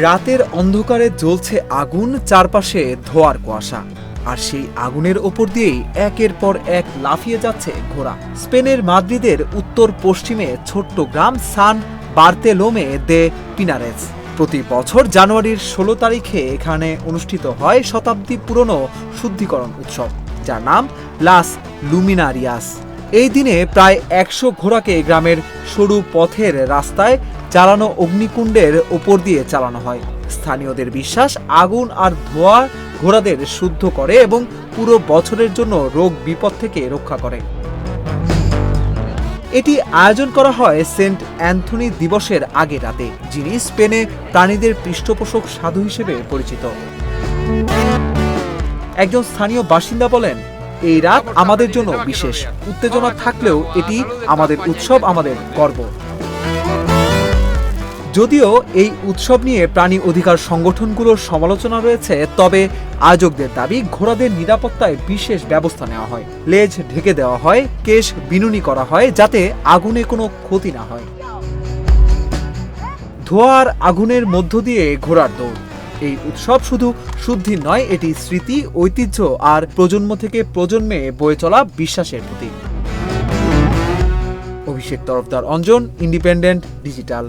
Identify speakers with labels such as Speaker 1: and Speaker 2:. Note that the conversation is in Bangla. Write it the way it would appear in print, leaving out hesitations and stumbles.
Speaker 1: রাতের অন্ধকারে জ্বলছে আগুন, চারপাশে ধোঁয়ার কুয়াশা, আর সেই আগুনের ওপর দিয়েই একের পর এক লাফিয়ে যাচ্ছে ঘোড়া। স্পেনের মাদ্রিদের উত্তর পশ্চিমে ছোট্ট গ্রাম সান বার্তেলোমে দে পিনারেস। প্রতি বছর জানুয়ারির 16 তারিখে এখানে অনুষ্ঠিত হয় শতাব্দী পুরনো শুদ্ধিকরণ উৎসব, যার নাম লাস লুমিনারিয়াস। এই দিনে প্রায় 100 ঘোড়াকে গ্রামের সরু পথের রাস্তায় জ্বালানো অগ্নিকুণ্ডের ওপর দিয়ে চালানো হয়। স্থানীয়দের বিশ্বাস, আগুন আর ধোঁয়া ঘোড়াদের শুদ্ধ করে এবং পুরো বছরের জন্য রোগ বিপদ থেকে রক্ষা করে। এটি আয়োজন করা হয় সেন্ট অ্যান্থনি দিবসের আগে রাতে, যিনি স্পেনে প্রাণীদের পৃষ্ঠপোষক সাধু হিসেবে পরিচিত। একজন স্থানীয় বাসিন্দা বলেন, এই রাত আমাদের জন্য বিশেষ। উত্তেজনা থাকলেও এটি আমাদের উৎসব, আমাদের গর্ব। যদিও এই উৎসব নিয়ে প্রাণী অধিকার সংগঠনগুলোর সমালোচনা রয়েছে, তবে আয়োজকদের দাবি ঘোড়াদের নিরাপত্তায় বিশেষ ব্যবস্থা নেওয়া হয়। লেজ ঢেকে দেওয়া হয়, কেশ বিনুনি করা হয় যাতে আগুনে কোনো ক্ষতি না হয়। ধোঁয়ার আগুনের মধ্য দিয়ে ঘোড়ার দৌড়। এই উৎসব শুধু শুদ্ধি নয়, এটি স্মৃতি, ঐতিহ্য আর প্রজন্ম থেকে প্রজন্মে বয়ে চলা বিশ্বাসের প্রতীক। অভিষেক তরফদার, অঞ্জন, ইন্ডিপেন্ডেন্ট ডিজিটাল।